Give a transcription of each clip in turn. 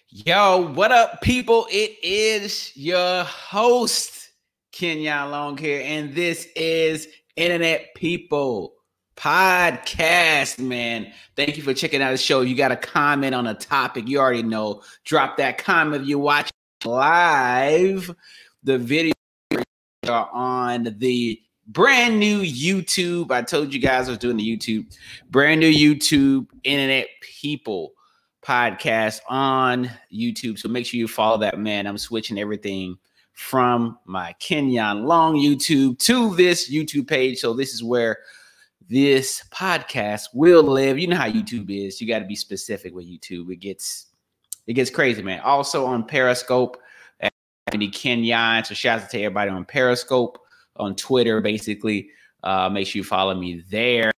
Yo, what up, people? It is your host, Kenyon Long here, and this is Internet People Podcast, man. Thank you for checking out the show. You got a comment on a topic, you already know. Drop that comment if you watch live. The video are on the brand new YouTube. I told you guys I was doing the YouTube. Brand new YouTube, Internet People Podcast on YouTube. So make sure you follow that, man. I'm switching everything from my Kenyon Long YouTube to this YouTube page. So this is where this podcast will live. You know how YouTube is. You got to be specific with YouTube. It gets crazy, man. Also on Periscope, Kenyon. So shout out to everybody on Periscope, on Twitter, basically. Make sure you follow me there.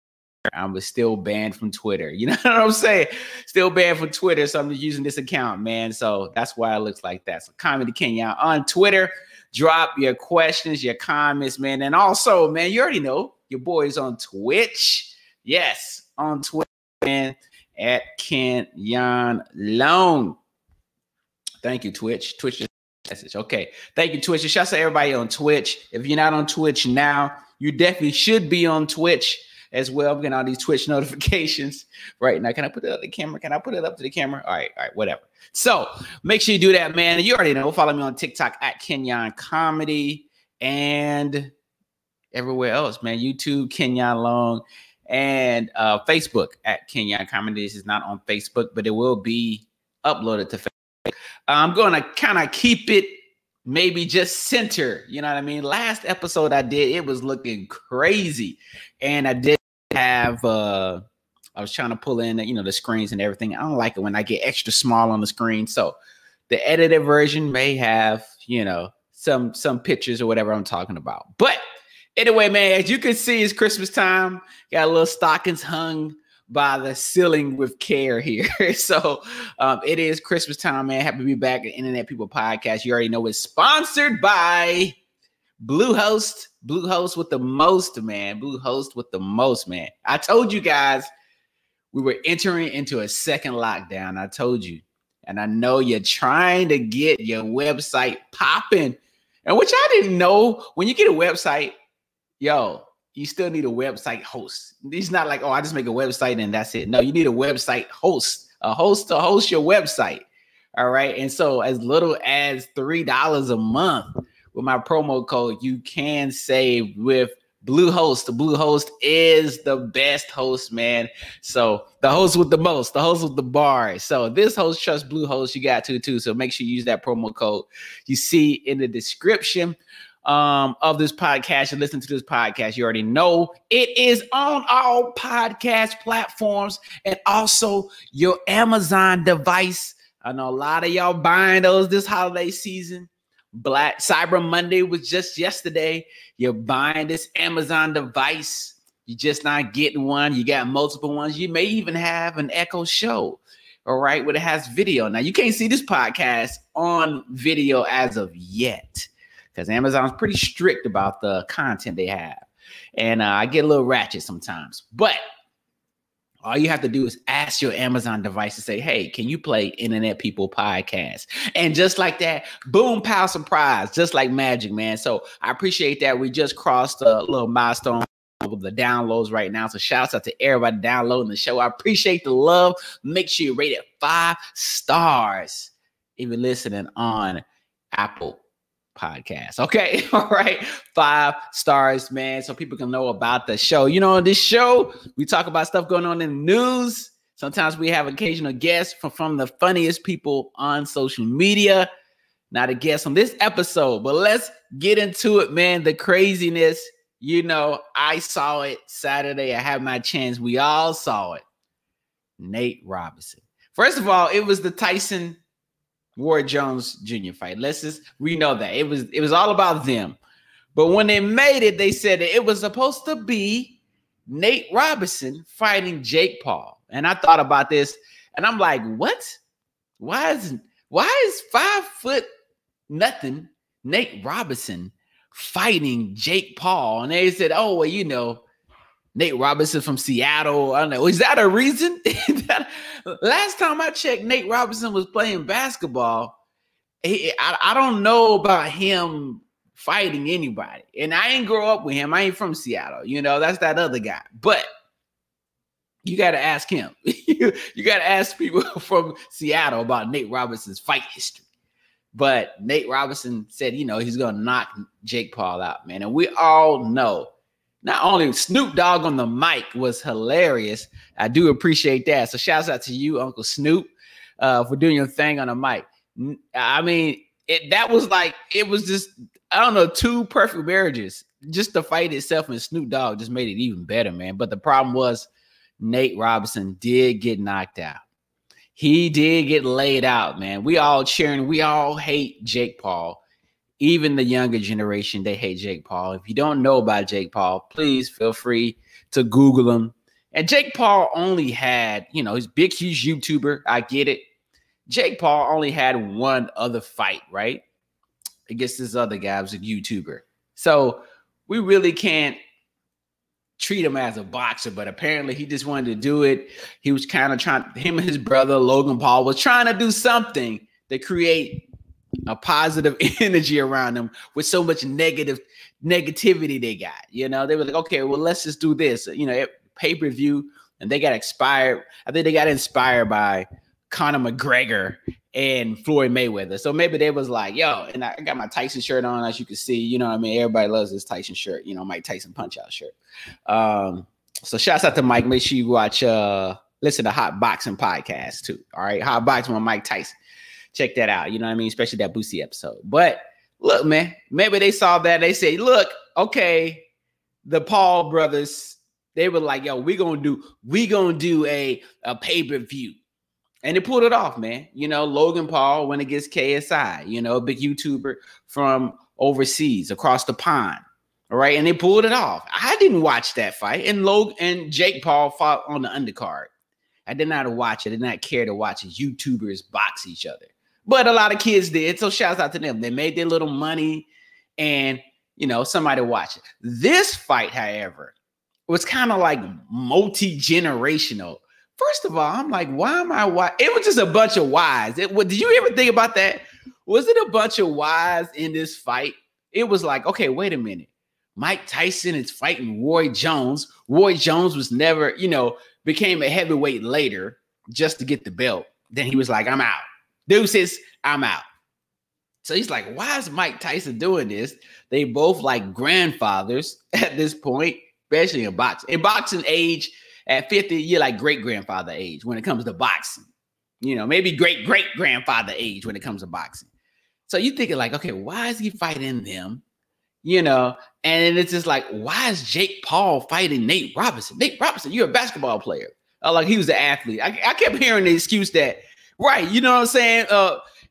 I'm still banned from Twitter. You know what I'm saying? Still banned from Twitter. So I'm just using this account, man. So that's why it looks like that. So Comedy Kenyon on Twitter. Drop your questions, your comments, man. And also, man, you already know your boy's on Twitch. Yes, on Twitter, man, at Kenyon Long. Thank you, Twitch. Twitch message. Okay. Thank you, Twitch. Shout out to everybody on Twitch. If you're not on Twitch now, you definitely should be on Twitch as well. I'm getting all these Twitch notifications right now. Can I put it up to the camera? Can I put it up to the camera? All right, whatever. So make sure you do that, man. You already know. Follow me on TikTok at Kenyon Comedy and everywhere else, man. YouTube, Kenyon Long, and Facebook at Kenyon Comedy. This is not on Facebook, but it will be uploaded to Facebook. I'm going to kind of keep it maybe just center. You know what I mean? Last episode I did, it was looking crazy. And I did have, I was trying to pull in, the screens and everything. I don't like it when I get extra small on the screen. So the edited version may have, some pictures or whatever I'm talking about. But anyway, man, as you can see, it's Christmas time. Got a little stockings hung by the ceiling with care here. So it is Christmas time, man. Happy to be back at Internet People Podcast. You already know it's sponsored by Bluehost. Bluehost with the most, man. Bluehost with the most, man. I told you guys we were entering into a second lockdown. I told you. And I know you're trying to get your website popping. And which I didn't know. When you get a website, you still need a website host. It's not like, I just make a website and that's it. No, you need a website host, a host to host your website. All right. And so as little as $3 a month with my promo code, you can save with Bluehost. The Bluehost is the best host, man. So the host with the most, the host with the bars. So this host trusts Bluehost. You got to too. So make sure you use that promo code you see in the description of this podcast. You listen to this podcast, you already know it is on all podcast platforms and also your Amazon device. I know a lot of y'all buying those this holiday season. Black Cyber Monday was just yesterday. You're buying this Amazon device. You're just not getting one. You got multiple ones. You may even have an Echo Show, all right, where it has video. Now, you can't see this podcast on video as of yet, because Amazon's pretty strict about the content they have. And I get a little ratchet sometimes. But all you have to do is ask your Amazon device to say, hey, can you play Internet People Podcast? And just like that, boom, pow, surprise, just like magic, man. So I appreciate that. We just crossed a little milestone with the downloads right now. So shouts out to everybody downloading the show. I appreciate the love. Make sure you rate it 5 stars if you're listening on Apple Podcast. Okay. All right. 5 stars, man. So people can know about the show. On this show, we talk about stuff going on in the news. Sometimes we have occasional guests from the funniest people on social media. Not a guest on this episode, but let's get into it, man. The craziness. I saw it Saturday. I had my chance. We all saw it. Nate Robinson. First of all, it was the Tyson Ward Jones Jr. fight. We know that it was all about them. But when they made it, they said that it was supposed to be Nate Robinson fighting Jake Paul. And I thought about this and I'm like, what? Why is 5'0" Nate Robinson fighting Jake Paul? And they said, oh, well, Nate Robinson from Seattle. I don't know. Is that a reason? Last time I checked, Nate Robinson was playing basketball. I don't know about him fighting anybody. And I ain't grow up with him. I ain't from Seattle. You know, that's that other guy. But you got to ask him. You got to ask people from Seattle about Nate Robinson's fight history. But Nate Robinson said, you know, he's going to knock Jake Paul out, man. And we all know, not only Snoop Dogg on the mic was hilarious. I do appreciate that. So shouts out to you, Uncle Snoop, for doing your thing on the mic. I mean, that was like, it was just, I don't know, two perfect marriages. Just the fight itself and Snoop Dogg just made it even better, man. But the problem was Nate Robinson did get knocked out. He did get laid out, man. We all cheering. We all hate Jake Paul. Even the younger generation, they hate Jake Paul. If you don't know about Jake Paul, please feel free to Google him. And Jake Paul only had, you know, he's big, huge YouTuber. I get it. Jake Paul only had one other fight, right? Against this other guy who's a YouTuber. So we really can't treat him as a boxer, but apparently he just wanted to do it. He was kind of trying, him and his brother, Logan Paul, was trying to do something to create a positive energy around them with so much negativity they got. You know, they were like, okay, well, let's just do this. You know, pay-per-view, and they got inspired. I think they got inspired by Conor McGregor and Floyd Mayweather. So maybe they was like, yo, and I got my Tyson shirt on, as you can see, you know what I mean? Everybody loves this Tyson shirt, you know, Mike Tyson Punch-Out shirt. So shouts out to Mike. Make sure you watch, listen to Hot Boxing Podcast too. All right. Hot Boxing with Mike Tyson. Check that out. You know what I mean? Especially that Boosie episode. But look, man, maybe they saw that. They say, look, okay, the Paul brothers, they were like, yo, we gonna do a pay-per-view. And they pulled it off, man. You know, Logan Paul went against KSI, you know, a big YouTuber from overseas, across the pond. All right. And they pulled it off. I didn't watch that fight. And Logan and Jake Paul fought on the undercard. I did not watch it. I did not care to watch YouTubers box each other. But a lot of kids did. So shouts out to them. They made their little money and, you know, somebody watched it. This fight, however, was kind of like multi-generational. First of all, I'm like, why am I? It was just a bunch of whys. Did you ever think about that? Was it a bunch of whys in this fight? It was like, okay, wait a minute. Mike Tyson is fighting Roy Jones. Roy Jones was never, you know, became a heavyweight later just to get the belt. Then he was like, I'm out. Deuces, I'm out. So he's like, why is Mike Tyson doing this? They both like grandfathers at this point, especially in boxing. In boxing age, at 50, you're like great-grandfather age when it comes to boxing. You know, maybe great-great-grandfather age when it comes to boxing. So you're thinking like, okay, why is he fighting them? You know, and it's just like, why is Jake Paul fighting Nate Robinson? Nate Robinson, you're a basketball player. Like he was an athlete. I kept hearing the excuse that, right, you know what I'm saying?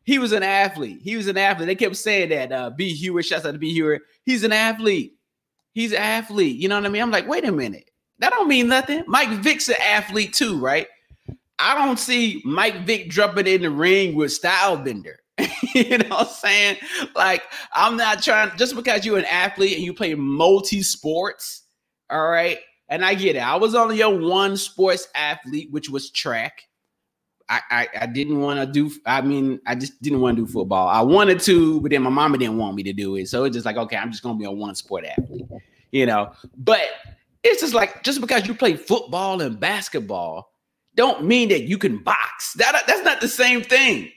He was an athlete. He was an athlete. They kept saying that. B. Hewitt, shouts out to B. Hewitt. He's an athlete. He's an athlete. You know what I mean? I'm like, wait a minute. That don't mean nothing. Mike Vick's an athlete too, right? I don't see Mike Vick jumping in the ring with Stylebender. You know what I'm saying? Like, I'm not trying, just because you're an athlete and you play multi-sports, all right? And I get it. I was only a one sports athlete, which was track. I didn't want to do, I just didn't want to do football. I wanted to, but then my mama didn't want me to do it. So it's just like, okay, I'm just going to be a one sport athlete, you know? But it's just like, just because you play football and basketball don't mean that you can box. That's not the same thing.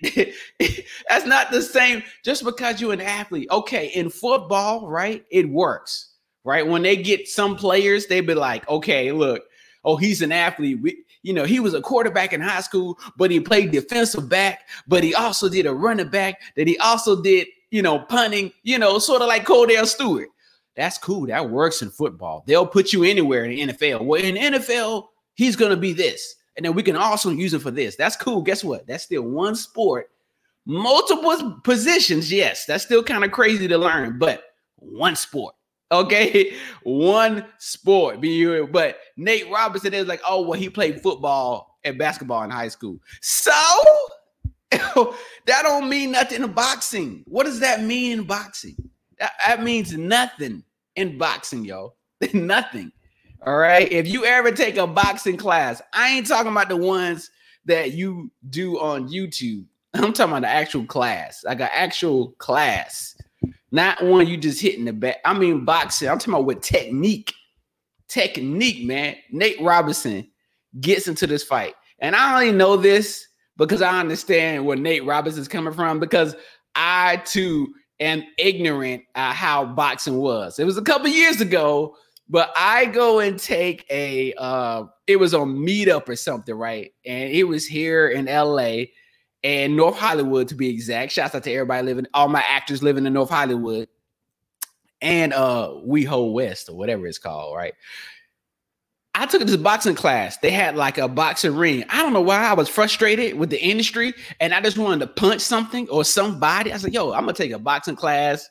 That's not the same. Just because you're an athlete. Okay, in football, right, it works, right? When they get some players, they be like, okay, look, oh, he's an athlete. You know, he was a quarterback in high school, but he played defensive back, but he also did a running back, that he also did, you know, punting, you know, sort of like Cordell Stewart. That's cool. That works in football. They'll put you anywhere in the NFL. Well, in the NFL, he's going to be this. And then we can also use it for this. That's cool. Guess what? That's still one sport. Multiple positions. Yes, that's still kind of crazy to learn, but one sport. Okay, one sport. But Nate Robinson is like, oh, well, he played football and basketball in high school. So that don't mean nothing in boxing. What does that mean in boxing? That means nothing in boxing, yo. Nothing. All right. If you ever take a boxing class, I ain't talking about the ones that you do on YouTube. I'm talking about the actual class. Like an actual class. Not one you just hitting the back. I mean boxing. I'm talking about with technique. Technique, man. Nate Robinson gets into this fight. And I only know this because I understand where Nate Robinson's coming from, because I too am ignorant at how boxing was. It was a couple years ago, but I go and take a it was on Meetup or something, right? And it was here in LA and North Hollywood, to be exact. Shouts out to everybody living, all my actors living in North Hollywood and WeHo West or whatever it's called, right? I took this boxing class. They had like a boxing ring. I don't know why I was frustrated with the industry and I just wanted to punch something or somebody. I said, yo, I'm going to take a boxing class,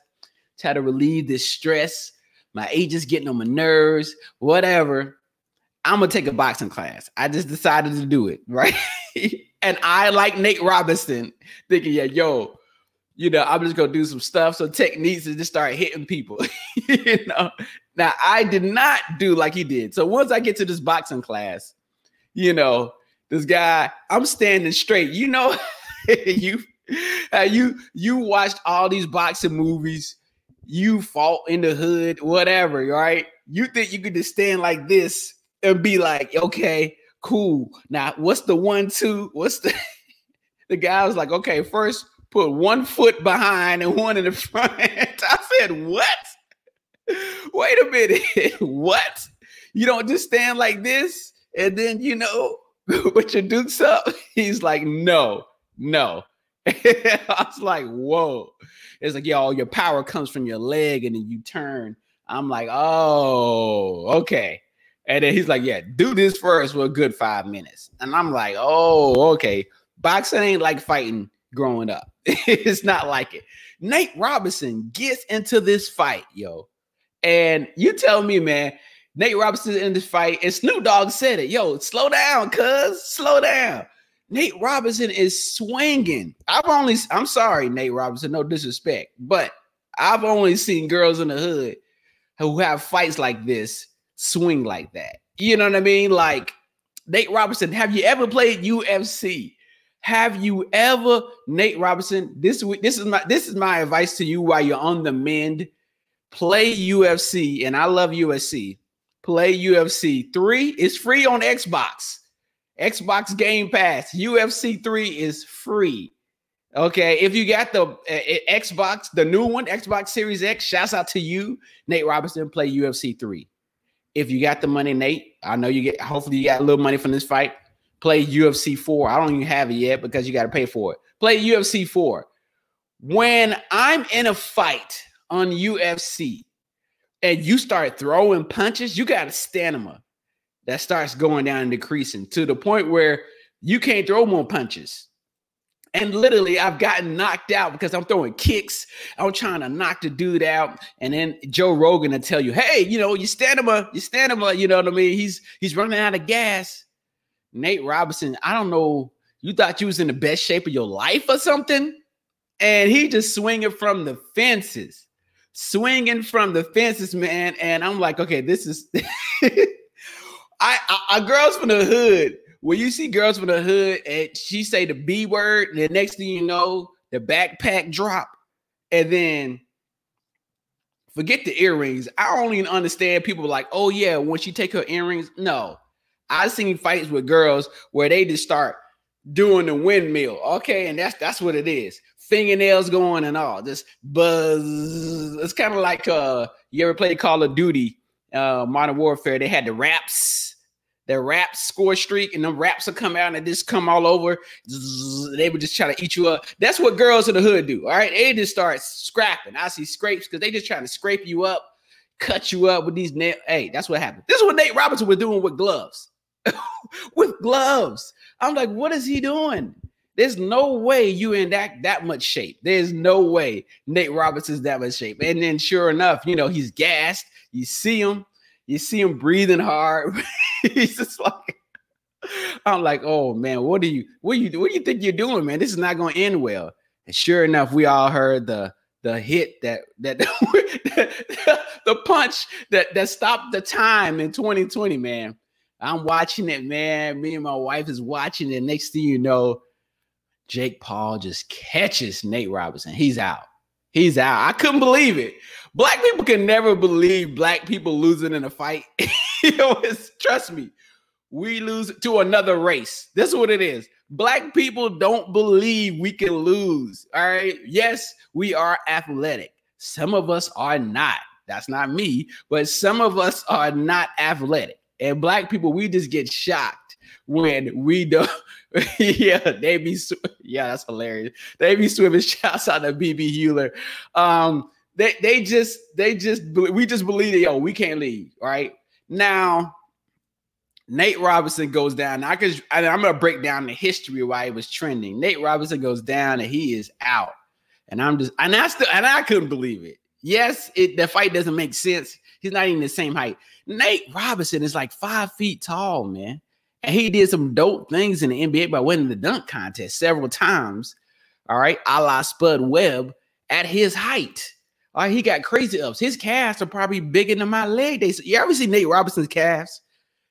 try to relieve this stress. My agent's getting on my nerves, whatever. I'm going to take a boxing class. I just decided to do it, right? And I, like Nate Robinson, thinking, yeah, yo, you know, I'm just going to do some stuff, some techniques, and just start hitting people, you know? Now, I did not do like he did. So once I get to this boxing class, you know, this guy, I'm standing straight. You know, you watched all these boxing movies. You fought in the hood, whatever, right? You think you could just stand like this and be like, okay, cool. Now, what's the 1-2? What's the guy was like, okay, first put one foot behind and one in the front. I said, what? Wait a minute. What? You don't just stand like this and then, you know, put your dukes up? He's like, no. I was like, whoa. It's like, yo, your power comes from your leg and then you turn. I'm like, oh, okay. And then he's like, yeah, do this first for a good 5 minutes. And I'm like, oh, okay. Boxing ain't like fighting growing up. It's not like it. Nate Robinson gets into this fight, yo. And you tell me, man, Nate Robinson in this fight, and Snoop Dogg said it. Yo, slow down, cuz. Slow down. Nate Robinson is swinging. I'm sorry, Nate Robinson, no disrespect, but I've only seen girls in the hood who have fights like this swing like that. You know what I mean? Like, Nate Robinson, have you ever played UFC? Have you ever, Nate Robinson, this is my advice to you while you're on the mend. Play UFC, and I love UFC. Play UFC 3. It's free on Xbox. Xbox Game Pass. UFC 3 is free. Okay, if you got the Xbox, the new one, Xbox Series X, shouts out to you, Nate Robinson. Play UFC 3. If you got the money, Nate, I know you get. Hopefully, you got a little money from this fight. Play UFC 4. I don't even have it yet because you got to pay for it. Play UFC 4. When I'm in a fight on UFC and you start throwing punches, you got a stamina that starts going down and decreasing to the point where you can't throw more punches. And literally, I've gotten knocked out because I'm throwing kicks. I'm trying to knock the dude out. And then Joe Rogan will tell you, hey, you know, your stamina, you know what I mean? He's running out of gas. Nate Robinson, I don't know, you thought you was in the best shape of your life or something? And he just swinging from the fences. Swinging from the fences, man. And I'm like, okay, this is I girls from the hood. When you see girls from the hood and she say the B word, and the next thing you know, the backpack drop. And then forget the earrings. I don't even understand people like, oh yeah, when she take her earrings. No. I've seen fights with girls where they just start doing the windmill. Okay, and that's what it is. Fingernails going and all. Just buzz. It's kind of like you ever played Call of Duty, Modern Warfare? They had the raps, score streak, and them raps will come out and just come all over. They would just try to eat you up. That's what girls in the hood do. All right, they just start scrapping. I see scrapes because they just trying to scrape you up, cut you up with these nails. Hey, that's what happened. This is what Nate Robinson was doing with gloves. With gloves. I'm like, what is he doing? There's no way you in that much shape. There's no way Nate Robinson's that much shape. And then sure enough, you know, he's gassed. You see him breathing hard. He's just like, I'm like, oh man, what do you think you're doing, man? This is not going to end well. And sure enough, we all heard the hit that the punch that stopped the time in 2020, man. I'm watching it, man. Me and my wife is watching it. Next thing you know, Jake Paul just catches Nate Robinson. He's out. He's out. I couldn't believe it. Black people can never believe black people losing in a fight. Trust me, we lose to another race. This is what it is. Black people don't believe we can lose. All right. Yes, we are athletic. Some of us are not. That's not me, but some of us are not athletic. And black people, we just get shocked when we don't. Yeah, that's hilarious. They be swimming. Shouts out to BB Hewler. We just believe that, yo, we can't leave. Right now, Nate Robinson goes down. I'm gonna break down the history of why it was trending. Nate Robinson goes down and he is out. And I couldn't believe it. Yes, the fight doesn't make sense. He's not even the same height. Nate Robinson is like 5 feet tall, man. And he did some dope things in the NBA by winning the dunk contest several times. All right, a la Spud Webb at his height. All right, he got crazy ups. His calves are probably bigger than my leg. You ever see Nate Robinson's calves?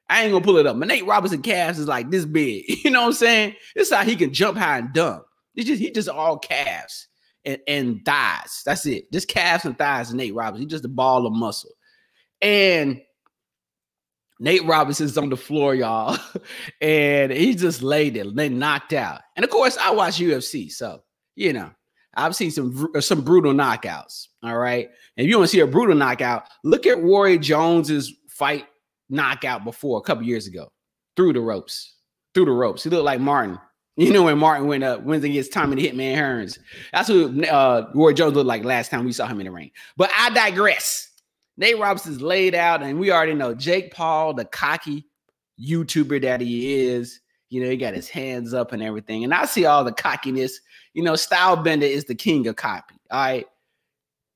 I ain't gonna pull it up. But Nate Robinson calves is like this big. You know what I'm saying? This is how he can jump high and dunk. He just all calves and thighs. That's it. Just calves and thighs. Nate Robinson. He's just a ball of muscle. And Nate Robinson's on the floor, y'all, and he just laid there. They knocked out. And of course, I watch UFC, so you know I've seen some brutal knockouts. All right, and if you want to see a brutal knockout, look at Roy Jones's fight knockout before a couple years ago, through the ropes. He looked like Martin. You know when Martin wins against Tommy the Hitman Hearns. That's who Roy Jones looked like last time we saw him in the ring. But I digress. Nate Robinson's laid out, and we already know Jake Paul, the cocky YouTuber that he is. You know, he got his hands up and everything. And I see all the cockiness. You know, Stylebender is the king of copy. All right.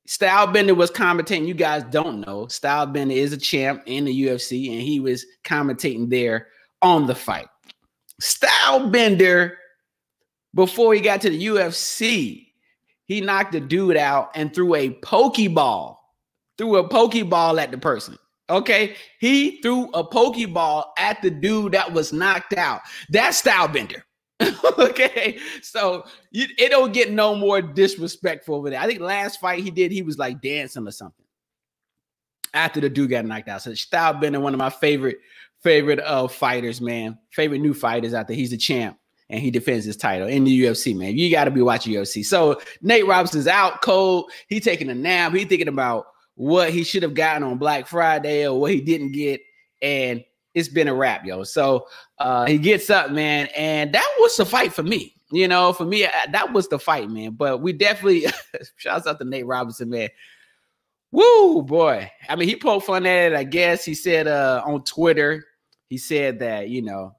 Stylebender was commentating. You guys don't know. Stylebender is a champ in the UFC, and he was commentating there on the fight. Stylebender, before he got to the UFC, he knocked the dude out and threw a Pokeball. Threw a Pokeball at the person. Okay. He threw a Pokeball at the dude that was knocked out. That's Stylebender. Okay. So it don't get no more disrespectful over there. I think last fight he was like dancing or something after the dude got knocked out. So Stylebender, one of my favorite fighters, man. Favorite new fighters out there. He's a champ and he defends his title in the UFC, man. You got to be watching UFC. So Nate Robinson's out cold. He taking a nap. He thinking about what he should have gotten on Black Friday or what he didn't get, and it's been a wrap, yo. So he gets up, man, and that was the fight for me. You know, for me, that was the fight, man. But we definitely shouts out to Nate Robinson, man. Woo, boy. I mean, he poked fun at it, I guess. He said on Twitter, he said that, you know,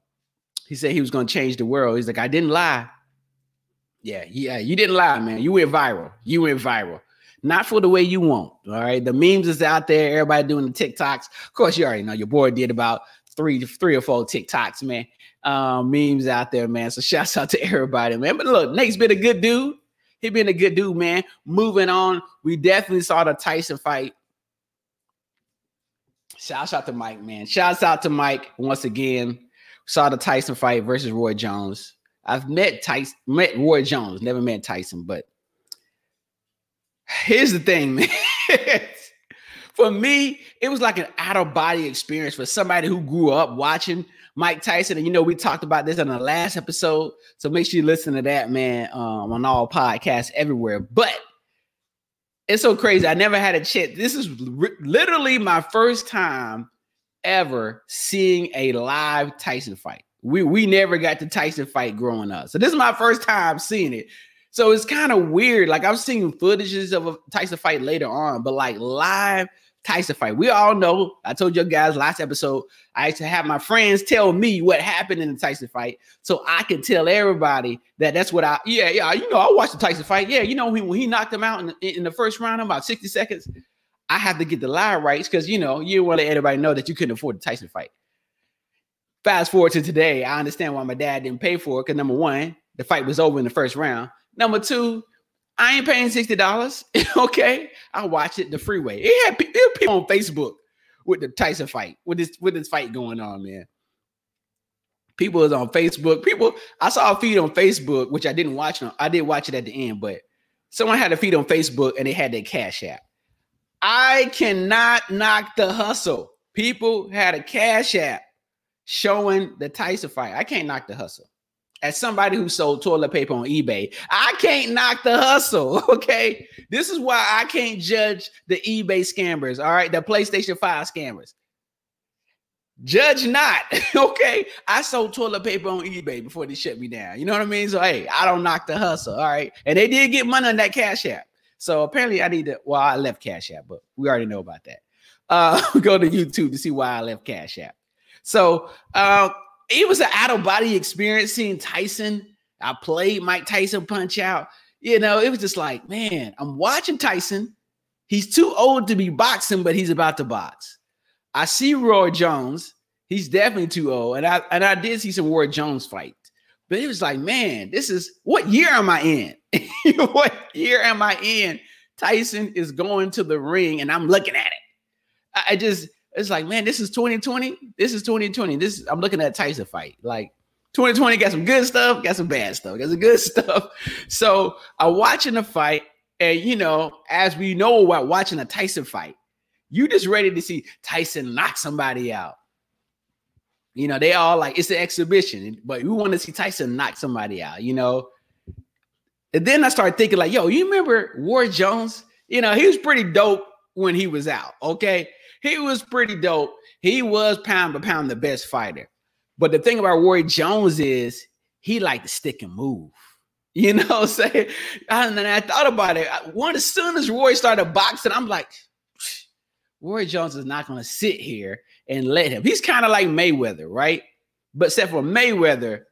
he said he was going to change the world. He's like, I didn't lie. Yeah, you didn't lie, man. You went viral. Not for the way you want. All right. The memes is out there. Everybody doing the TikToks. Of course, you already know your boy did about three or four TikToks, man. Memes out there, man. So shouts out to everybody, man. But look, Nate's been a good dude. He been a good dude, man. Moving on. We definitely saw the Tyson fight. Shouts out to Mike, man. Shouts out to Mike once again. Saw the Tyson fight versus Roy Jones. I've met Roy Jones, never met Tyson, but here's the thing, man. For me, it was like an out-of-body experience for somebody who grew up watching Mike Tyson. And, you know, we talked about this in the last episode. So make sure you listen to that, man, on all podcasts everywhere. But it's so crazy. I never had a chance. This is literally my first time ever seeing a live Tyson fight. We never got the Tyson fight growing up. So this is my first time seeing it. So it's kind of weird. Like I've seen footages of a Tyson fight later on, but like live Tyson fight. We all know, I told you guys last episode, I used to have my friends tell me what happened in the Tyson fight so I can tell everybody that's what you know, I watched the Tyson fight. Yeah, you know, when he knocked him out in the first round in about 60 seconds, I have to get the live rights because, you know, you want to let everybody know that you couldn't afford the Tyson fight. Fast forward to today, I understand why my dad didn't pay for it because number one, the fight was over in the first round. Number two, I ain't paying $60. Okay, I watched it the freeway. It had people on Facebook with the Tyson fight, with this fight going on, man. People was on Facebook. I saw a feed on Facebook, which I didn't watch. I did watch it at the end, but someone had a feed on Facebook and they had their Cash App. I cannot knock the hustle. People had a Cash App showing the Tyson fight. I can't knock the hustle. As somebody who sold toilet paper on eBay, I can't knock the hustle, okay? This is why I can't judge the eBay scammers, all right? The PlayStation 5 scammers. Judge not, okay? I sold toilet paper on eBay before they shut me down. You know what I mean? So, hey, I don't knock the hustle, all right? And they did get money on that Cash App. So apparently I need to, well, I left Cash App, but we already know about that. Go to YouTube to see why I left Cash App. So it was an out-of-body experience seeing Tyson. I played Mike Tyson punch out. You know, it was just like, man, I'm watching Tyson. He's too old to be boxing, but he's about to box. I see Roy Jones. He's definitely too old. And I did see some Roy Jones fight. But it was like, man, this is, what year am I in? What year am I in? Tyson is going to the ring and I'm looking at it. It's like, man, this is 2020. This is 2020. I'm looking at a Tyson fight. Like 2020 got some good stuff, got some bad stuff, got some good stuff. So I'm watching the fight. And, you know, as we know while watching a Tyson fight, you just ready to see Tyson knock somebody out. You know, they all like, it's an exhibition, but we want to see Tyson knock somebody out, you know. And then I started thinking like, yo, you remember Roy Jones? You know, he was pretty dope when he was out, okay? He was pretty dope. He was pound for pound the best fighter. But the thing about Roy Jones is he liked to stick and move. You know what I'm saying? And then I thought about it. As soon as Roy started boxing, I'm like, Roy Jones is not going to sit here and let him. He's kind of like Mayweather, right? But except for Mayweather,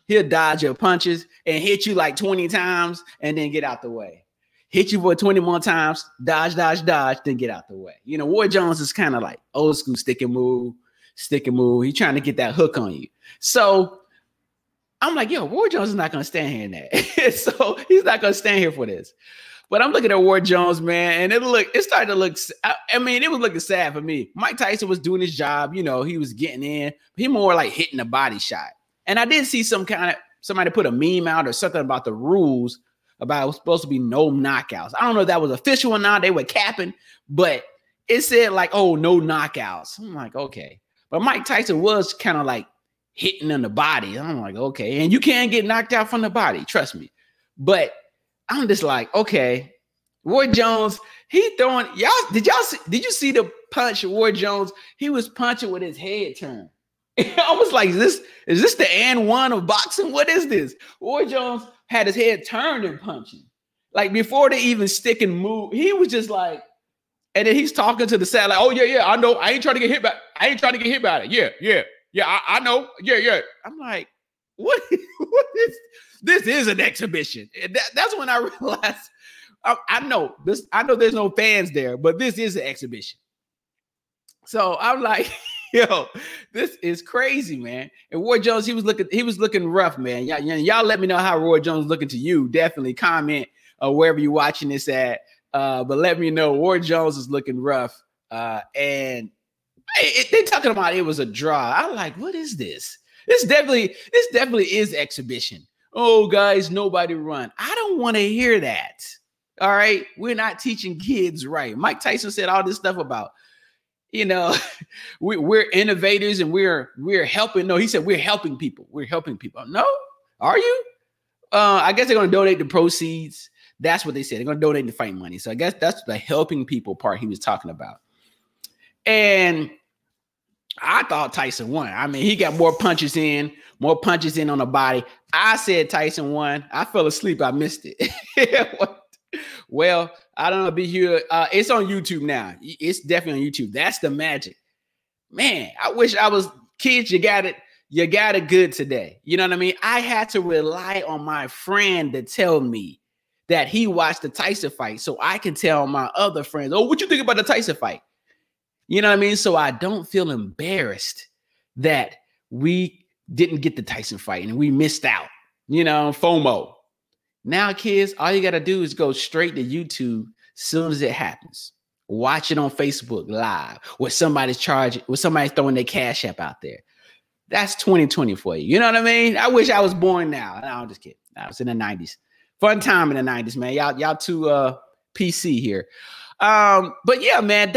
he'll dodge your punches and hit you like 20 times and then get out the way. Hit you for 20 more times, dodge, then get out the way. You know, Roy Jones is kind of like old school stick and move. He's trying to get that hook on you. So I'm like, yo, Roy Jones is not going to stand here in that. So he's not going to stand here for this. But I'm looking at Roy Jones, man, and it started to look, I mean, it was looking sad for me. Mike Tyson was doing his job. You know, he was getting in. He more like hitting a body shot. And I did see somebody put a meme out or something about the rules about it was supposed to be no knockouts. I don't know if that was official or not. They were capping, but it said like, oh, no knockouts. I'm like, okay. But Mike Tyson was kind of like hitting in the body. I'm like, okay. And you can't get knocked out from the body. Trust me. But I'm just like, okay, Roy Jones, he throwing, did you see the punch Roy Jones? He was punching with his head turned. I was like, is this the and one of boxing? What is this? Roy Jones had his head turned and punching. Like before they even stick and move, he was just like, and then he's talking to the side like, oh yeah, I know. I ain't trying to get hit by it. Yeah, I know. Yeah. I'm like, what is this? Is an exhibition. That's when I realized I know there's no fans there, but this is an exhibition. So I'm like, yo, this is crazy, man. And Roy Jones, he was looking rough, man. Y'all let me know how Roy Jones looking to you. Definitely comment wherever you're watching this at. But let me know. Roy Jones is looking rough. And they talking about it was a draw. I'm like, what is this? This definitely is exhibition. Oh, guys, nobody run. I don't want to hear that. All right. We're not teaching kids right. Mike Tyson said all this stuff about, you know, we're innovators and we're helping. No, he said we're helping people. We're helping people. No, are you? I guess they're going to donate the proceeds. That's what they said. They're going to donate the fight money. So I guess that's the helping people part he was talking about. And I thought Tyson won. I mean, he got more punches in on the body. I said Tyson won. I fell asleep. I missed it. Well, I don't know. Be here. It's on YouTube now. It's definitely on YouTube. That's the magic. Man, I wish I was kids. You got it. You got it good today. You know what I mean? I had to rely on my friend to tell me that he watched the Tyson fight so I can tell my other friends, oh, what you think about the Tyson fight? You know what I mean? So I don't feel embarrassed that we didn't get the Tyson fight and we missed out, you know, FOMO. Now, kids, all you got to do is go straight to YouTube as soon as it happens. Watch it on Facebook Live where somebody's throwing their Cash App out there. That's 2020 for you. You know what I mean? I wish I was born now. No, I'm just kidding. I was in the 90s. Fun time in the 90s, man. Y'all too PC here. But yeah, man,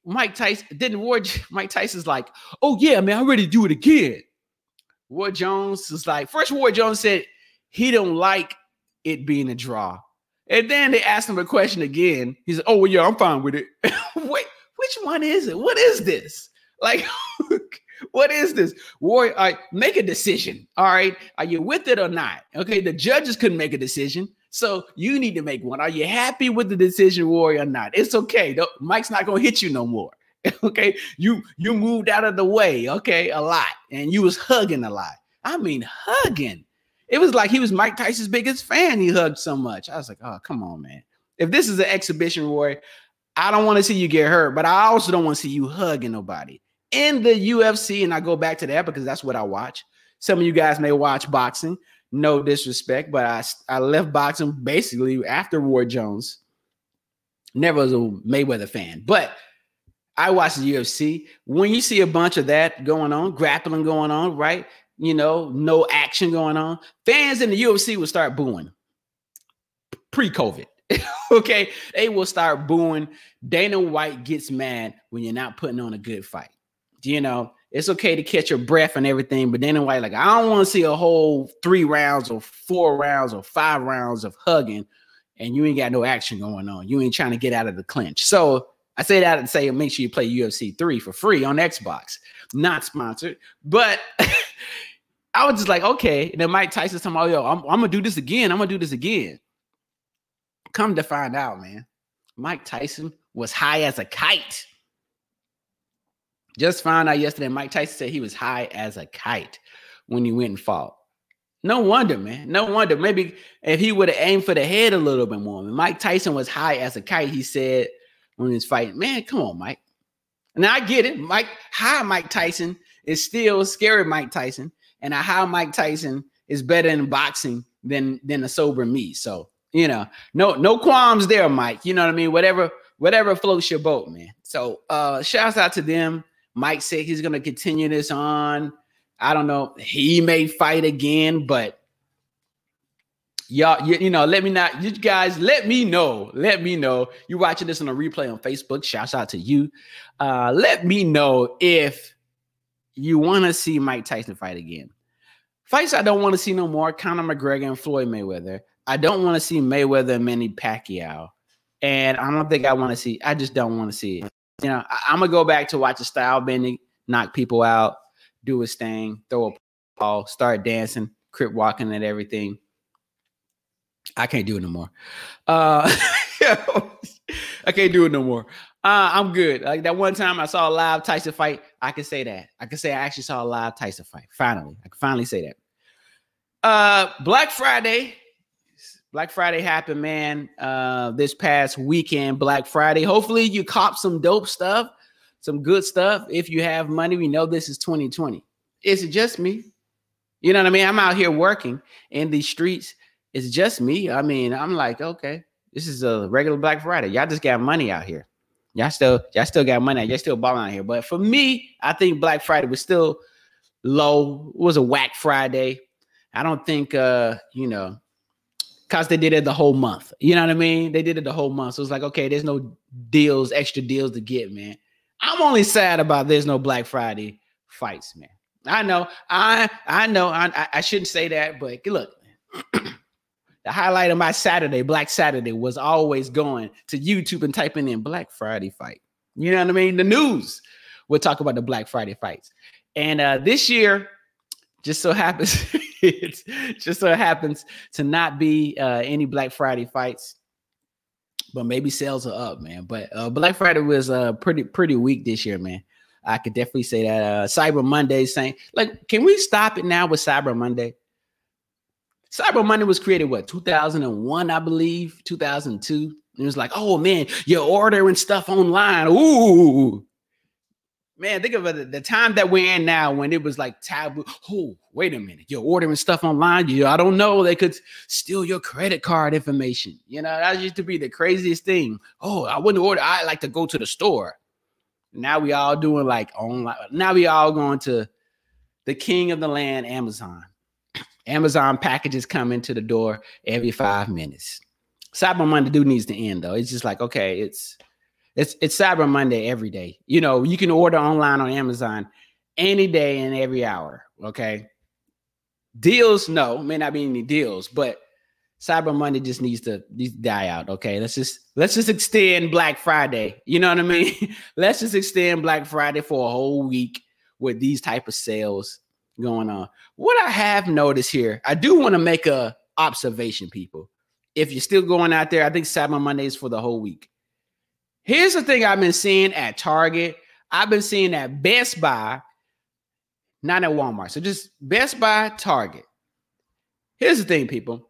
Mike Tyson's like, oh yeah, man, I'm ready to do it again. Roy Jones is like, first Roy Jones said he don't like it being a draw. And then they asked him a question again. He said, oh, well, yeah, I'm fine with it. Wait, which one is it? What is this? Like, what is this? Roy, make a decision. All right. Are you with it or not? Okay. The judges couldn't make a decision. So you need to make one. Are you happy with the decision, Roy, or not? It's okay. Mike's not going to hit you no more. Okay. You moved out of the way. Okay. A lot. And you was hugging a lot. I mean, hugging. It was like he was Mike Tyson's biggest fan. He hugged so much. I was like, oh, come on, man. If this is an exhibition, Roy, I don't want to see you get hurt, but I also don't want to see you hugging nobody. In the UFC, and I go back to that because that's what I watch. Some of you guys may watch boxing. No disrespect, but I left boxing basically after Roy Jones. Never was a Mayweather fan, but I watch the UFC. When you see a bunch of that going on, grappling going on, right? You know, no action going on. Fans in the UFC will start booing pre-COVID. Okay, they will start booing. Dana White gets mad when you're not putting on a good fight. You know, it's okay to catch your breath and everything, but Dana White, like, I don't want to see a whole 3 rounds or 4 rounds or 5 rounds of hugging, and you ain't got no action going on. You ain't trying to get out of the clinch. So I say that to say, make sure you play UFC 3 for free on Xbox. Not sponsored, but I was just like, okay. And then Mike Tyson's talking about, yo, I'm gonna do this again. I'm gonna do this again. Come to find out, man, Mike Tyson was high as a kite. Just found out yesterday, Mike Tyson said he was high as a kite when he went and fought. No wonder, man. No wonder. Maybe if he would have aimed for the head a little bit more. Mike Tyson was high as a kite, he said when he was fighting. Man, come on, Mike. Now I get it. High Mike Tyson is still scary Mike Tyson. And a high Mike Tyson is better in boxing than a sober me. So, you know, no qualms there, Mike. You know what I mean? Whatever floats your boat, man. So shouts out to them. Mike said he's going to continue this on. I don't know. He may fight again, but y'all, you know, you guys, let me know. Let me know. You're watching this on a replay on Facebook. Shouts out to you. Let me know if you want to see Mike Tyson fight again. Fights I don't want to see no more. Conor McGregor and Floyd Mayweather. I don't want to see Mayweather and Manny Pacquiao. And I don't think I want to see. I just don't want to see it. You know, I'm going to go back to watch a style bending, knock people out, do his thing, throw a ball, start dancing, crip walking and everything. I can't do it no more. I can't do it no more. I'm good. Like that one time I saw a live Tyson fight, I can say that. I can say I actually saw a live Tyson fight. Finally. I can finally say that. Black Friday happened, man. This past weekend, Black Friday. Hopefully you cop some dope stuff, some good stuff. If you have money, we know this is 2020. It's just me. You know what I mean? I'm out here working in these streets. It's just me. I mean, I'm like, okay, this is a regular Black Friday. Y'all just got money out here. Y'all still got money. Y'all still balling out here. But for me, I think Black Friday was still low. It was a Wack Friday. I don't think, you know, because they did it the whole month. You know what I mean? They did it the whole month. So it's like, okay, there's no deals, extra deals to get, man. I'm only sad about there's no Black Friday fights, man. I know. I shouldn't say that, but look, the highlight of my Saturday, Black Saturday, was always going to YouTube and typing in Black Friday fight. You know what I mean? The news will talk about the Black Friday fights. And this year, just so happens, it just so happens to not be any Black Friday fights, but maybe sales are up, man. But Black Friday was pretty weak this year, man. I could definitely say that. Cyber Monday, saying, like, can we stop it now with Cyber Monday? Cyber Monday was created, 2001, I believe, 2002. It was like, oh, man, you're ordering stuff online. Ooh. Man, think of it, the time that we're in now when it was like taboo. Oh, wait a minute. You're ordering stuff online. I don't know. They could steal your credit card information. You know, that used to be the craziest thing. Oh, I wouldn't order. I like to go to the store. Now we all doing like online. Now we all going to the king of the land, Amazon. Amazon packages come into the door every 5 minutes. Cyber Monday needs to end, though. It's just like, okay, it's Cyber Monday every day. You know, you can order online on Amazon any day and every hour. Okay. Deals, no, may not be any deals, but Cyber Monday just needs to die out. Okay. Let's just extend Black Friday. You know what I mean? Let's just extend Black Friday for a whole week with these type of sales going on. What I have noticed here, I do want to make a observation, people. If you're still going out there, I think Cyber Monday is for the whole week. Here's the thing I've been seeing at Target. I've been seeing at Best Buy, not at Walmart. So just Best Buy, Target. Here's the thing, people.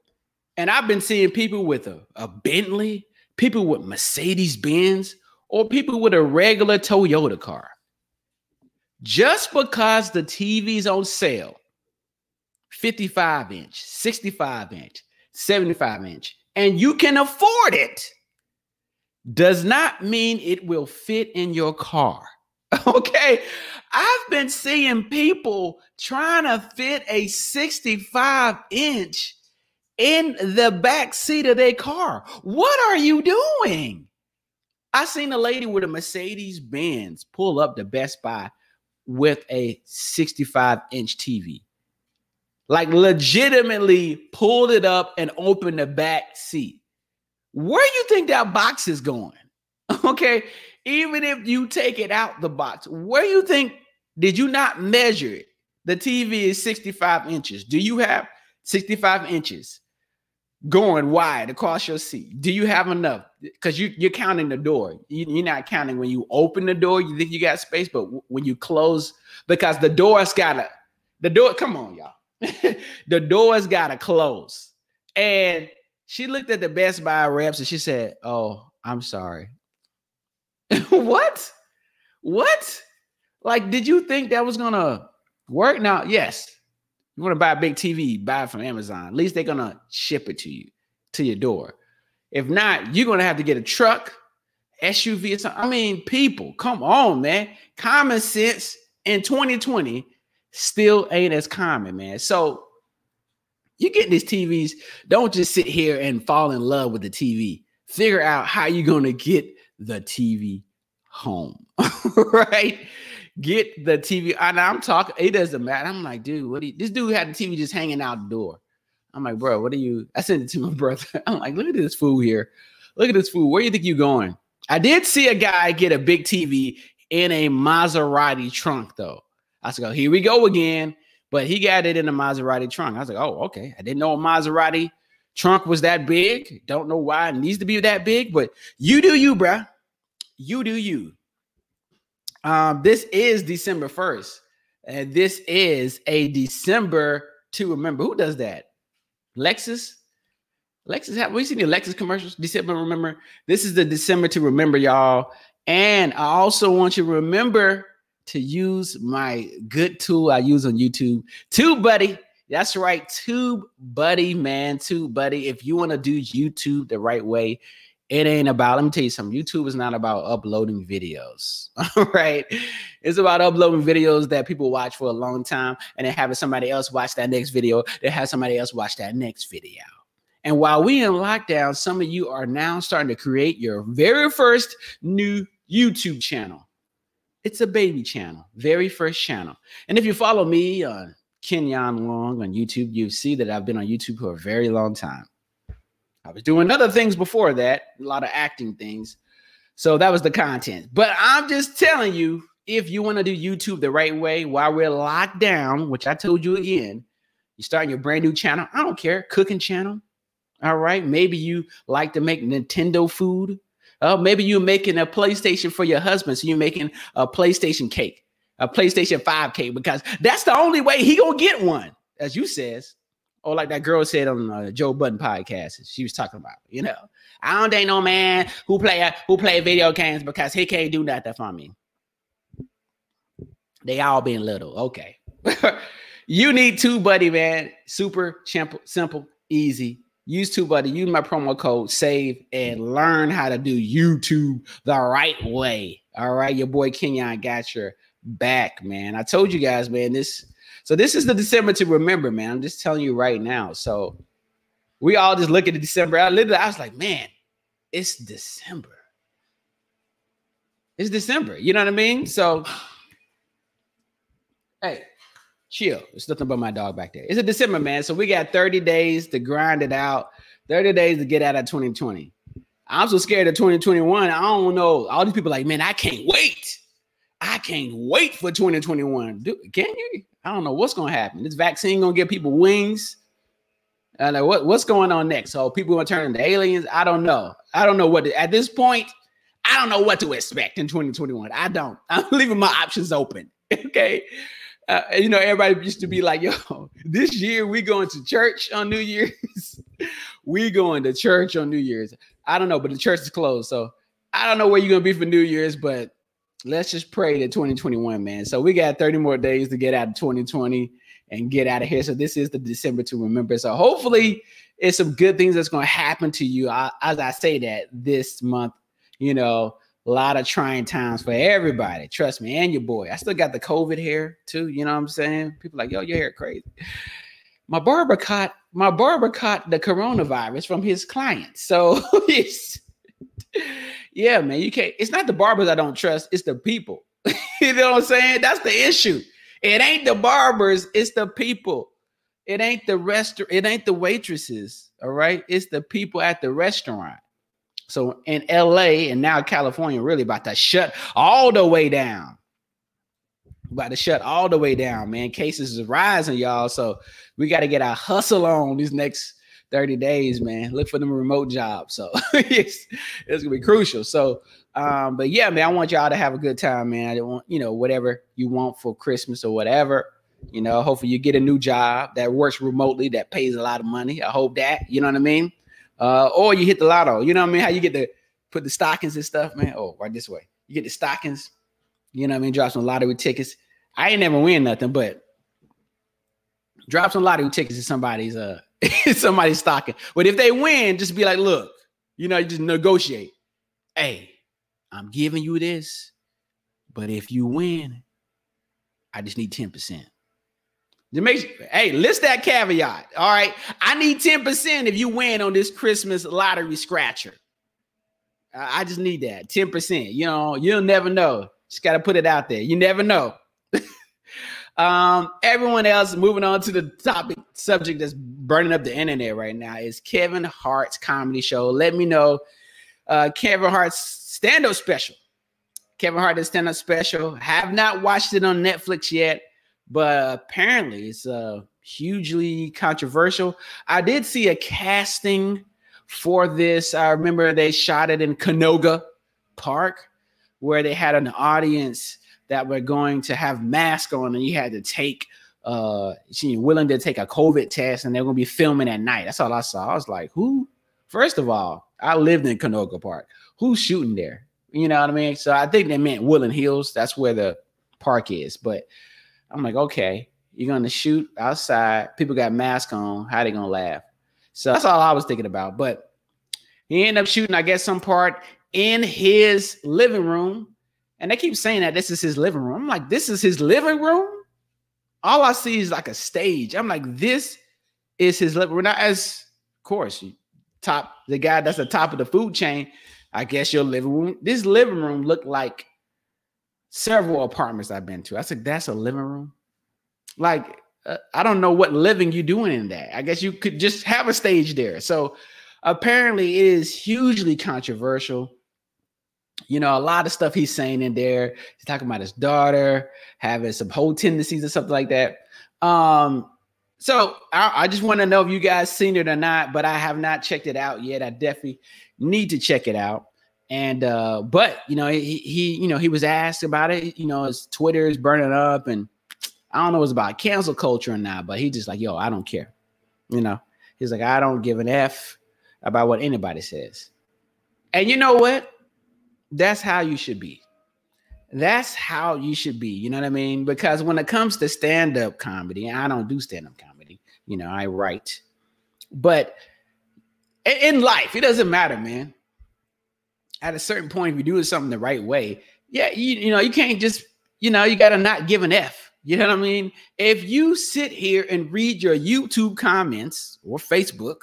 And I've been seeing people with a Bentley, people with Mercedes-Benz, or people with a regular Toyota car. Just because the TV's on sale, 55-inch, 65-inch, 75-inch, and you can afford it, does not mean it will fit in your car. Okay? I've been seeing people trying to fit a 65-inch in the back seat of their car. What are you doing? I seen a lady with a Mercedes-Benz pull up to Best Buy with a 65-inch TV. Like legitimately pulled it up and opened the back seat. Where you think that box is going? Okay. Even if you take it out the box, where you think, did you not measure it? The TV is 65 inches. Do you have 65 inches going wide across your seat? Do you have enough? Because you're counting the door. You're not counting when you open the door, you think you got space, but when you close, because the door, come on, y'all. The door's got to close. And she looked at the Best Buy reps and she said, "Oh, I'm sorry." What? Like, did you think that was going to work? Now, yes. You want to buy a big TV, buy it from Amazon. At least they're going to ship it to you, to your door. If not, you're going to have to get a truck, SUV or something. I mean, people, come on, man. Common sense in 2020 still ain't as common, man. So you get these TVs, don't just sit here and fall in love with the TV. Figure out how you're going to get the TV home, right? Get the TV. And I'm talking, it doesn't matter. I'm like, dude, this dude had the TV just hanging out the door. I'm like, bro, I sent it to my brother. I'm like, look at this fool here. Look at this fool. Where do you think you're going? I did see a guy get a big TV in a Maserati trunk, though. I said, oh, here we go again. But he got it in a Maserati trunk. I was like, oh, okay. I didn't know a Maserati trunk was that big. Don't know why it needs to be that big, but you do you, bruh. You do you. This is December 1st. And this is a December to remember. Who does that? Lexus? We seen the Lexus commercials? December, remember? This is the December to remember, y'all. And I also want you to remember to use my good tool I use on YouTube, TubeBuddy. That's right, TubeBuddy, man, TubeBuddy. If you want to do YouTube the right way, it ain't about, let me tell you something, YouTube is not about uploading videos, all right? It's about uploading videos that people watch for a long time and then having somebody else watch that next video, then have somebody else watch that next video. And while we in lockdown, some of you are now starting to create your very first new YouTube channel. It's a baby channel, very first channel. And if you follow me on Kenyon Long on YouTube, you see that I've been on YouTube for a very long time. I was doing other things before that, a lot of acting things. So that was the content. But I'm just telling you, if you want to do YouTube the right way while we're locked down, which I told you again, you're starting your brand new channel. I don't care, cooking channel. All right. Maybe you like to make Nintendo food. Maybe you're making a PlayStation for your husband. So you're making a PlayStation cake, a PlayStation 5 cake, because that's the only way he gonna get one, as you says. Or like that girl said on Joe Budden podcast, she was talking about, I don't date no man who play video games because he can't do nothing for me. They all been little. Okay. You need TubeBuddy, man. Super simple, easy. Use TubeBuddy. Use my promo code SAVE and learn how to do YouTube the right way. All right. Your boy Kenyon got your back, man. I told you guys, man, this So this is the December to remember, man. I'm just telling you right now. So we all just look at the December. I was like, man, it's December. It's December. You know what I mean? So, hey, chill. It's nothing but my dog back there. It's a December, man. So we got 30 days to grind it out. 30 days to get out of 2020. I'm so scared of 2021. I don't know. All these people are like, man, I can't wait. I can't wait for 2021. Dude, can you? I don't know what's going to happen. This vaccine going to give people wings. Like what's going on next? So people going to turn into aliens? I don't know. I don't know what at this point. I don't know what to expect in 2021. I don't. I'm leaving my options open. Okay. Everybody used to be like, yo, this year we going to church on New Year's. We going to church on New Year's. I don't know, but the church is closed. So I don't know where you're going to be for New Year's, but let's just pray to 2021, man. So we got 30 more days to get out of 2020 and get out of here. So this is the December to remember. So hopefully it's some good things that's going to happen to you. As I say that this month, a lot of trying times for everybody. Trust me, and your boy. I still got the COVID hair too. You know what I'm saying? People like, yo, your hair crazy. My barber caught the coronavirus from his client. So yeah, man, you can't. It's not the barbers I don't trust. It's the people. You know what I'm saying? That's the issue. It ain't the barbers. It's the people. It ain't the restaurant. It ain't the waitresses. All right. It's the people at the restaurant. So in LA and now California, really about to shut all the way down. About to shut all the way down, man. Cases is rising, y'all. So we got to get our hustle on these next 30 days, man. Look for them remote jobs. So it's gonna be crucial. So but yeah, man, I want y'all to have a good time, man. I don't want, whatever you want for Christmas or whatever. Hopefully you get a new job that works remotely, that pays a lot of money. I hope that, you know what I mean? Or you hit the lotto. You know what I mean? How you get to put the stockings and stuff, man. Oh, right this way. You get the stockings, you know what I mean? Drop some lottery tickets. I ain't never win nothing, but drop some lottery tickets in somebody's somebody's stocking. But if they win, just be like, look, you just negotiate. Hey, I'm giving you this, but if you win, I just need 10%. Hey, list that caveat. All right. I need 10% if you win on this Christmas lottery scratcher. I just need that 10%. You'll never know. Just got to put it out there. You never know. Everyone else, moving on to the subject that's burning up the internet right now is Kevin Hart's comedy show. Let me know. Kevin Hart's stand-up special. Kevin Hart is stand-up special. Have not watched it on Netflix yet, but apparently it's hugely controversial. I did see a casting for this. I remember they shot it in Canoga Park, where they had an audience that were going to have masks on, and you had to take, willing to take a COVID test, and they're going to be filming at night. That's all I saw. I was like, who? First of all, I lived in Canoga Park. Who's shooting there? You know what I mean? So I think they meant Woodland Hills. That's where the park is. But I'm like, okay, you're going to shoot outside. People got masks on. How they going to laugh? So that's all I was thinking about. But he ended up shooting, I guess, some part in his living room. And they keep saying that this is his living room. I'm like, this is his living room? All I see is like a stage. I'm like, this is his living room. Not as, of course, the guy that's the top of the food chain. I guess your living room. This living room looked like several apartments I've been to. I said, that's a living room? Like, I don't know what living you doing in that. I guess you could just have a stage there. So apparently it is hugely controversial. A lot of stuff he's saying in there. He's talking about his daughter having some whole tendencies or something like that. So I just want to know if you guys seen it or not, but I have not checked it out yet. I definitely need to check it out. And but he was asked about it. His Twitter is burning up, and I don't know if it's about cancel culture or not, but he just like, yo, I don't care. He's like, I don't give an F about what anybody says. And you know what? That's how you should be. That's how you should be. You know what I mean? Because when it comes to stand-up comedy, I don't do stand-up comedy. I write. But in life, it doesn't matter, man. At a certain point, if you're doing something the right way, yeah, you can't just, you got to not give an F You know what I mean? If you sit here and read your YouTube comments or Facebook,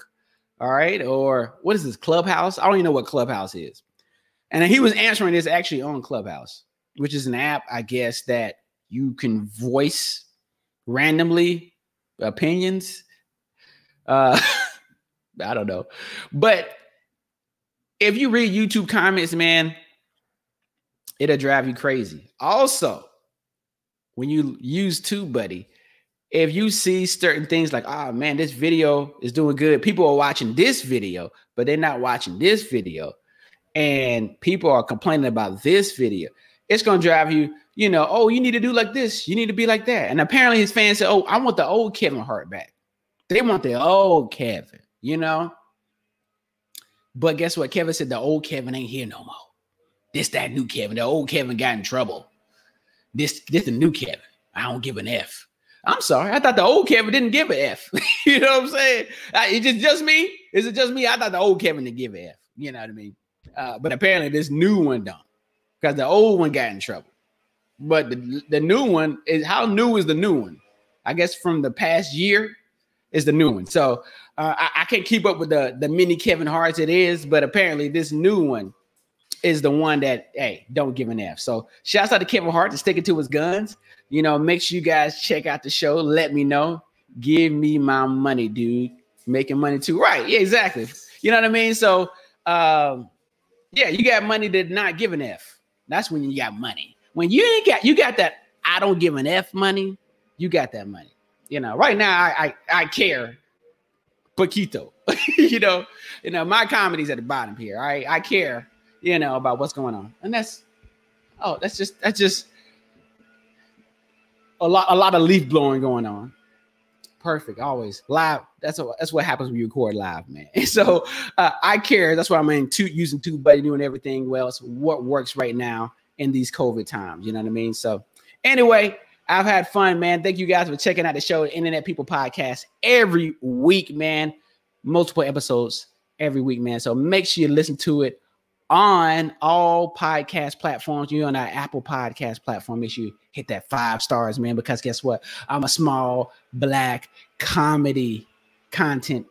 all right, or what is this, Clubhouse? I don't even know what Clubhouse is. And he was answering this actually on Clubhouse, which is an app, I guess, that you can voice randomly opinions. I don't know. But if you read YouTube comments, man, it'll drive you crazy. Also, when you use TubeBuddy, if you see certain things like, oh man, this video is doing good. People are watching this video, but they're not watching this video. And people are complaining about this video. It's going to drive you, you know, oh, you need to do like this. You need to be like that. And apparently his fans said, oh, I want the old Kevin Hart back. They want the old Kevin, you know. But guess what? Kevin said the old Kevin ain't here no more. This, that new Kevin. The old Kevin got in trouble. This the new Kevin. I don't give an F. I'm sorry. I thought the old Kevin didn't give an F. You know what I'm saying? It's just me? Is it just me? I thought the old Kevin didn't give an F. You know what I mean? But apparently this new one don't, because the old one got in trouble. But the new one is, how new is the new one? I guess from the past year is the new one. So I can't keep up with the mini Kevin Harts it is, but apparently this new one is the one that, hey, don't give an F. So shouts out to Kevin Hart to sticking to his guns. You know, make sure you guys check out the show. Let me know. Give me my money, dude. Making money too. Right. Yeah, exactly. You know what I mean? So yeah, you got money to not give an F. That's when you got money. When you got that I don't give an F money, you got that money. You know, right now I care poquito. you know, my comedy's at the bottom here. I care, you know, about what's going on. And that's just a lot of leaf blowing going on. Perfect, always live. That's what happens when you record live, man. And so I care. That's why I'm using TubeBuddy, doing everything well. It's what works right now in these COVID times. You know what I mean? So anyway, I've had fun, man. Thank you guys for checking out the show, the Internet People Podcast, every week, man. Multiple episodes every week, man. So make sure you listen to it on all podcast platforms. You're on our Apple Podcast platform. Make sure you hit that 5 stars, man, because guess what? I'm a small Black comedy content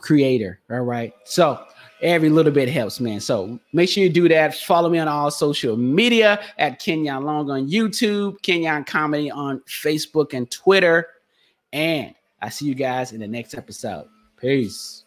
creator. All right. So every little bit helps, man. So make sure you do that. Follow me on all social media at Kenyon Long on YouTube, Kenyon Comedy on Facebook and Twitter. And I see you guys in the next episode. Peace.